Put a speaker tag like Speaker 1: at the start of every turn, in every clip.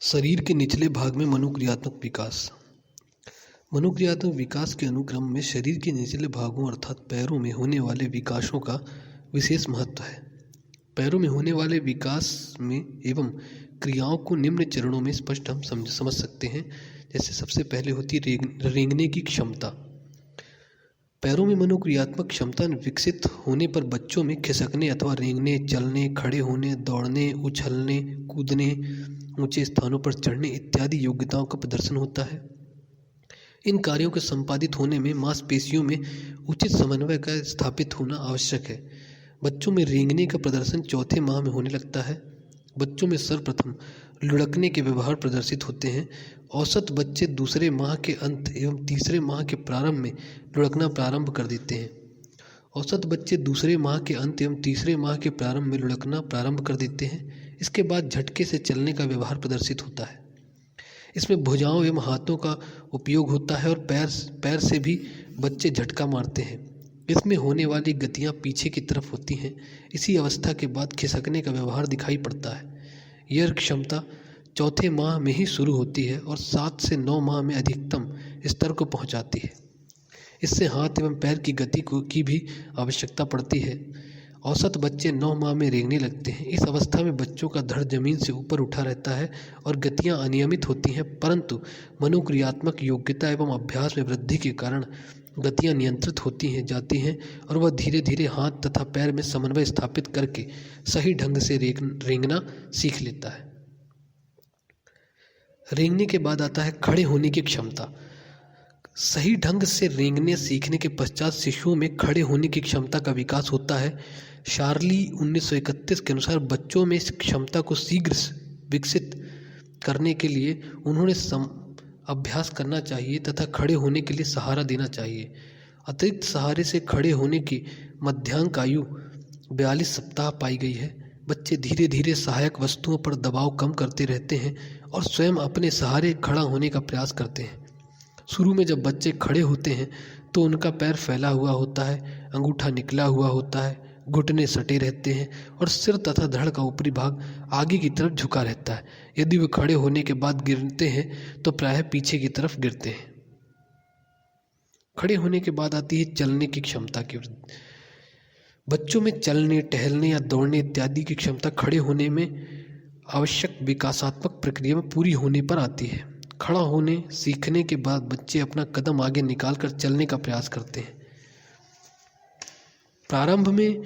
Speaker 1: शरीर के निचले भाग में मनोक्रियात्मक विकास। मनोक्रियात्मक विकास के अनुक्रम में शरीर के निचले भागों अर्थात पैरों में होने वाले विकासों का विशेष महत्व है। पैरों में होने वाले विकास में एवं क्रियाओं को निम्न चरणों में स्पष्ट हम समझ सकते हैं। जैसे सबसे पहले होती है रेंगने की क्षमता। पैरों में मनोक्रियात्मक क्षमता विकसित होने पर बच्चों में खिसकने अथवा रेंगने, चलने, खड़े होने, दौड़ने, उछलने, कूदने, ऊंचे स्थानों पर चढ़ने इत्यादि योग्यताओं का प्रदर्शन होता है। इन कार्यों के संपादित होने में मांसपेशियों में उचित समन्वय का स्थापित होना आवश्यक है। बच्चों में रेंगने का प्रदर्शन चौथे माह में होने लगता है। बच्चों में सर्वप्रथम लुढ़कने के व्यवहार प्रदर्शित होते हैं। औसत बच्चे दूसरे माह के अंत एवं तीसरे माह के प्रारंभ में लुढ़कना प्रारंभ कर देते हैं। औसत बच्चे दूसरे माह के अंत एवं तीसरे माह के प्रारंभ में लुढ़कना प्रारंभ कर देते हैं। इसके बाद झटके से चलने का व्यवहार प्रदर्शित होता है। इसमें भुजाओं एवं हाथों का उपयोग होता है और पैर से भी बच्चे झटका मारते हैं। इसमें होने वाली गतियाँ पीछे की तरफ होती हैं। इसी अवस्था के बाद खिसकने का व्यवहार दिखाई पड़ता है। यह क्षमता चौथे माह में ही शुरू होती है और 7 से 9 माह में अधिकतम स्तर को पहुंचाती है। इससे हाथ एवं पैर की गति की भी आवश्यकता पड़ती है। औसत बच्चे 9 माह में रेंगने लगते हैं। इस अवस्था में बच्चों का धड़ जमीन से ऊपर उठा रहता है और गतियां अनियमित होती हैं, परंतु मनोक्रियात्मक योग्यता एवं अभ्यास में वृद्धि के कारण गतियां नियंत्रित होती जाती हैं और वह धीरे धीरे हाथ तथा पैर में समन्वय स्थापित करके सही ढंग से रेंगना सीख लेता है। रेंगने के बाद आता है खड़े होने की क्षमता। सही ढंग से रेंगने सीखने के पश्चात शिशुओं में खड़े होने की क्षमता का विकास होता है। शार्ली 1931 के अनुसार बच्चों में इस क्षमता को शीघ्र विकसित करने के लिए उन्होंने अभ्यास करना चाहिए तथा खड़े होने के लिए सहारा देना चाहिए। अतिरिक्त सहारे से खड़े होने की मध्यांक आयु 42 सप्ताह पाई गई है। बच्चे धीरे धीरे सहायक वस्तुओं पर दबाव कम करते रहते हैं और स्वयं अपने सहारे खड़ा होने का प्रयास करते हैं। शुरू में जब बच्चे खड़े होते हैं तो उनका पैर फैला हुआ होता है, अंगूठा निकला हुआ होता है, घुटने सटे रहते हैं और सिर तथा धड़ का ऊपरी भाग आगे की तरफ झुका रहता है। यदि वे खड़े होने के बाद गिरते हैं तो प्रायः पीछे की तरफ गिरते हैं। खड़े होने के बाद आती है चलने की क्षमता की वृद्धि। बच्चों में चलने, टहलने या दौड़ने इत्यादि की क्षमता खड़े होने में आवश्यक विकासात्मक प्रक्रिया में पूरी होने पर आती है। खड़ा होने सीखने के बाद बच्चे अपना कदम आगे निकालकर चलने का प्रयास करते हैं। प्रारंभ में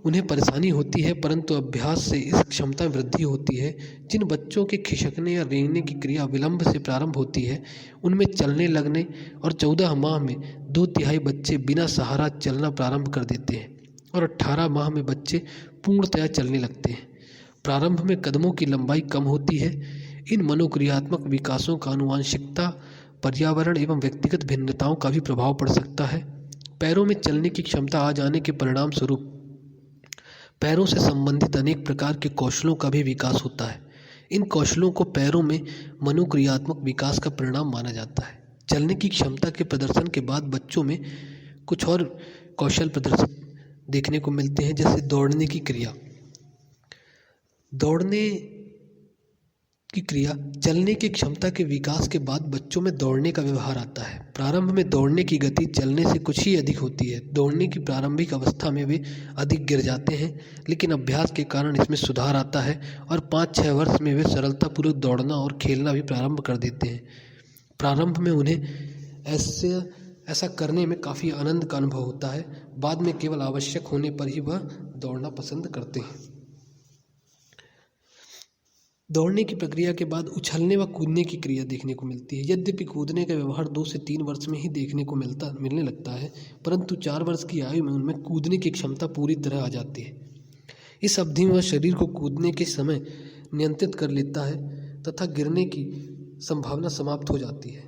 Speaker 1: उन्हें परेशानी होती है, परंतु अभ्यास से इस क्षमता में वृद्धि होती है। जिन बच्चों के खिसकने या रेंगने की क्रिया विलंब से प्रारंभ होती है उनमें चलने लगने और 14 माह में 2/3 बच्चे बिना सहारा चलना प्रारंभ कर देते हैं और 18 माह में बच्चे पूर्णतया चलने लगते हैं। प्रारंभ में कदमों की लंबाई कम होती है। इन मनोक्रियात्मक विकासों का आनुवंशिकता, पर्यावरण एवं व्यक्तिगत भिन्नताओं का भी प्रभाव पड़ सकता है। पैरों में चलने की क्षमता आ जाने के परिणाम स्वरूप पैरों से संबंधित अनेक प्रकार के कौशलों का भी विकास होता है। इन कौशलों को पैरों में मनोक्रियात्मक विकास का परिणाम माना जाता है। चलने की क्षमता के प्रदर्शन के बाद बच्चों में कुछ और कौशल प्रदर्शित देखने को मिलते हैं, जैसे दौड़ने की क्रिया। दौड़ने की क्रिया चलने की क्षमता के विकास के बाद बच्चों में दौड़ने का व्यवहार आता है। प्रारंभ में दौड़ने की गति चलने से कुछ ही अधिक होती है। दौड़ने की प्रारंभिक अवस्था में वे अधिक गिर जाते हैं, लेकिन अभ्यास के कारण इसमें सुधार आता है और 5-6 वर्ष में वे सरलतापूर्वक दौड़ना और खेलना भी प्रारंभ कर देते हैं। प्रारंभ में उन्हें ऐसा करने में काफ़ी आनंद का अनुभव होता है। बाद में केवल आवश्यक होने पर ही वह दौड़ना पसंद करते हैं। दौड़ने की प्रक्रिया के बाद उछलने व कूदने की क्रिया देखने को मिलती है। यद्यपि कूदने का व्यवहार 2 से 3 वर्ष में ही देखने को मिलने लगता है, परंतु 4 वर्ष की आयु में उनमें कूदने की क्षमता पूरी तरह आ जाती है। इस अवधि में वह शरीर को कूदने के समय नियंत्रित कर लेता है तथा गिरने की संभावना समाप्त हो जाती है।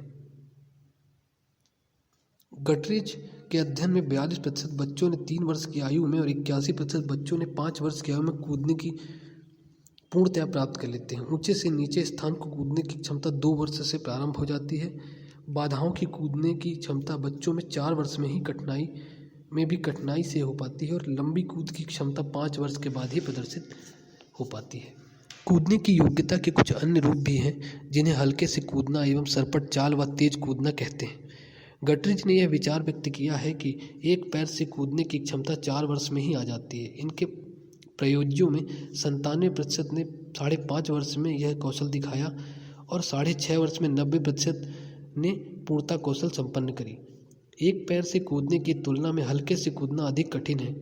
Speaker 1: गटरेज के अध्ययन में 42% बच्चों ने 3 वर्ष की आयु में और 81% बच्चों ने 5 वर्ष की आयु में कूदने की पूर्णतया प्राप्त कर लेते हैं। ऊंचे से नीचे स्थान को कूदने की क्षमता 2 वर्ष से प्रारंभ हो जाती है। बाधाओं की कूदने की क्षमता बच्चों में 4 वर्ष में ही कठिनाई से हो पाती है और लंबी कूद की क्षमता 5 वर्ष के बाद ही प्रदर्शित हो पाती है। कूदने की योग्यता के कुछ अन्य रूप भी हैं जिन्हें हल्के से कूदना एवं सरपट चाल व तेज कूदना कहते हैं। गटरिज ने यह विचार व्यक्त किया है कि एक पैर से कूदने की क्षमता 4 वर्ष में ही आ जाती है। इनके प्रयोज्यों में 97% ने 5.5 वर्ष में यह कौशल दिखाया और 6.5 वर्ष में 90% ने पूर्णता कौशल संपन्न करी। एक पैर से कूदने की तुलना में हल्के से कूदना अधिक कठिन है।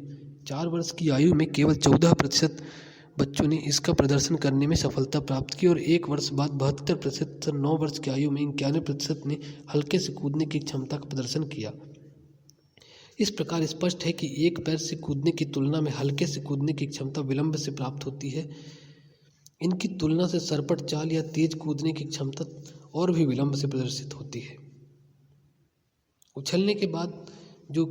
Speaker 1: 4 वर्ष की आयु में केवल 14% बच्चों ने इसका प्रदर्शन करने में सफलता प्राप्त की और 1 वर्ष बाद 72%, 9 वर्ष की आयु में 91% ने हल्के से कूदने की क्षमता का प्रदर्शन किया। इस प्रकार स्पष्ट है कि एक पैर से कूदने की तुलना में हल्के से कूदने की क्षमता विलंब से प्राप्त होती है। इनकी तुलना से सरपट चाल या तेज कूदने की क्षमता और भी विलंब से प्रदर्शित होती है। उछलने के बाद जो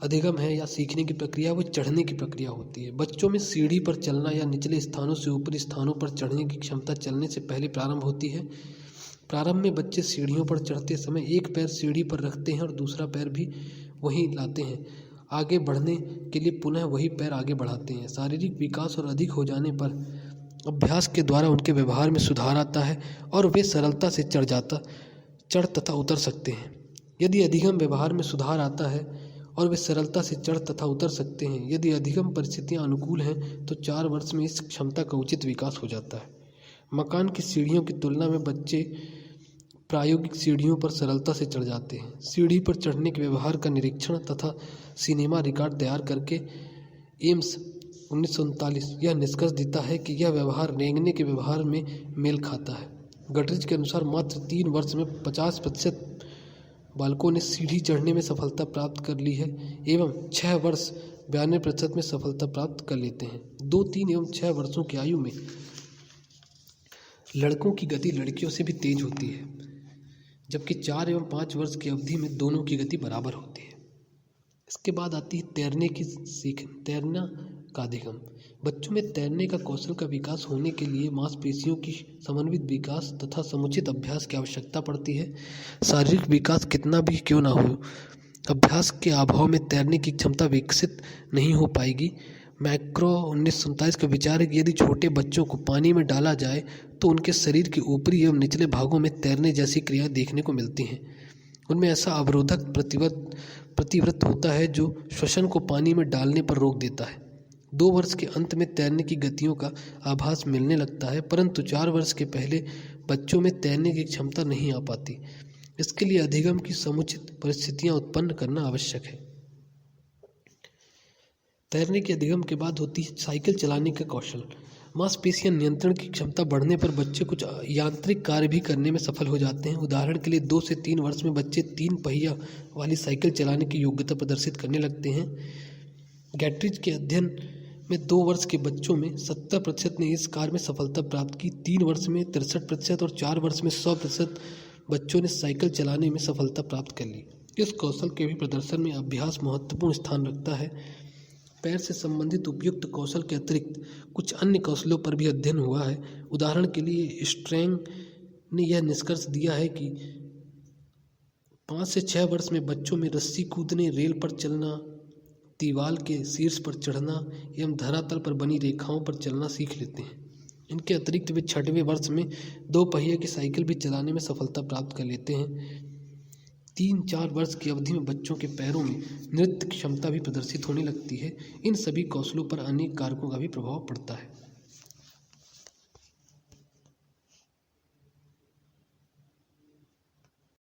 Speaker 1: अधिगम है या सीखने की प्रक्रिया, वो चढ़ने की प्रक्रिया होती है। बच्चों में सीढ़ी पर चलना या निचले स्थानों से ऊपरी स्थानों पर चढ़ने की क्षमता चलने से पहले प्रारंभ होती है। प्रारंभ में बच्चे सीढ़ियों पर चढ़ते समय एक पैर सीढ़ी पर रखते हैं और दूसरा पैर भी वहीं लाते हैं। आगे बढ़ने के लिए पुनः वही पैर आगे बढ़ाते हैं। शारीरिक विकास और अधिक हो जाने पर अभ्यास के द्वारा उनके व्यवहार में सुधार आता है और वे सरलता से चढ़ तथा उतर सकते हैं। यदि अधिगम व्यवहार में सुधार आता है और वे सरलता से चढ़ तथा उतर सकते हैं, यदि अधिगम परिस्थितियां अनुकूल हैं, तो 4 वर्ष में इस क्षमता का उचित विकास हो जाता है। मकान की सीढ़ियों की तुलना में बच्चे प्रायोगिक सीढ़ियों पर सरलता से चढ़ जाते हैं। सीढ़ी पर चढ़ने के व्यवहार का निरीक्षण तथा सिनेमा रिकॉर्ड तैयार करके एम्स 1939 यह निष्कर्ष देता है कि यह व्यवहार रेंगने के व्यवहार में मेल खाता है। गटरिज के अनुसार मात्र 3 वर्ष में 50% बालकों ने सीढ़ी चढ़ने में सफलता प्राप्त कर ली है एवं 6 वर्ष 92% में सफलता प्राप्त कर लेते हैं। 2, 3 एवं 6 वर्षों की आयु में लड़कों की गति लड़कियों से भी तेज होती है, जबकि 4 एवं 5 वर्ष की अवधि में दोनों की गति बराबर होती है। इसके बाद आती है तैरना का अधिगम। बच्चों में तैरने का कौशल का विकास होने के लिए मांसपेशियों की समन्वित विकास तथा समुचित अभ्यास की आवश्यकता पड़ती है। शारीरिक विकास कितना भी क्यों ना हो, अभ्यास के अभाव में तैरने की क्षमता विकसित नहीं हो पाएगी। मैक्रो 1927 का विचार है कि यदि छोटे बच्चों को पानी में डाला जाए तो उनके शरीर के ऊपरी एवं निचले भागों में तैरने जैसी क्रियाएं देखने को मिलती हैं। उनमें ऐसा अवरोधक प्रतिवृत्त होता है जो श्वसन को पानी में डालने पर रोक देता है। 2 वर्ष के अंत में तैरने की गतियों का आभास मिलने लगता है, परंतु 4 वर्ष के पहले बच्चों में तैरने की क्षमता नहीं आ पाती। इसके लिए अधिगम की समुचित परिस्थितियां उत्पन्न करना आवश्यक है। तैरने के अधिगम के बाद होती है साइकिल चलाने का कौशल। मांसपेशियां नियंत्रण की क्षमता बढ़ने पर बच्चे कुछ यांत्रिक कार्य भी करने में सफल हो जाते हैं। उदाहरण के लिए 2 से 3 वर्ष में बच्चे 3 पहिया वाली साइकिल चलाने की योग्यता प्रदर्शित करने लगते हैं। गैट्रिज के अध्ययन में 2 वर्ष के बच्चों में 70% ने इस कार्य में सफलता प्राप्त की, 3 वर्ष में 63% और 4 वर्ष में 100% बच्चों ने साइकिल चलाने में सफलता प्राप्त कर ली। इस कौशल के भी प्रदर्शन में अभ्यास महत्वपूर्ण स्थान रखता है। पैर से संबंधित उपयुक्त कौशल के अतिरिक्त कुछ अन्य कौशलों पर भी अध्ययन हुआ है। उदाहरण के लिए स्ट्रैंग ने यह निष्कर्ष दिया है कि 5 से 6 वर्ष में बच्चों में रस्सी कूदने, रेल पर चलना, दीवार के शीर्ष पर चढ़ना एवं धरातल पर बनी रेखाओं पर चलना सीख लेते हैं। इनके अतिरिक्त वे 6वें वर्ष में 2 पहिए की साइकिल भी चलाने में सफलता प्राप्त कर लेते हैं। 3-4 वर्ष की अवधि में बच्चों के पैरों में नृत्य क्षमता भी प्रदर्शित होने लगती है। इन सभी कौशलों पर अनेक कारकों का भी प्रभाव पड़ता है।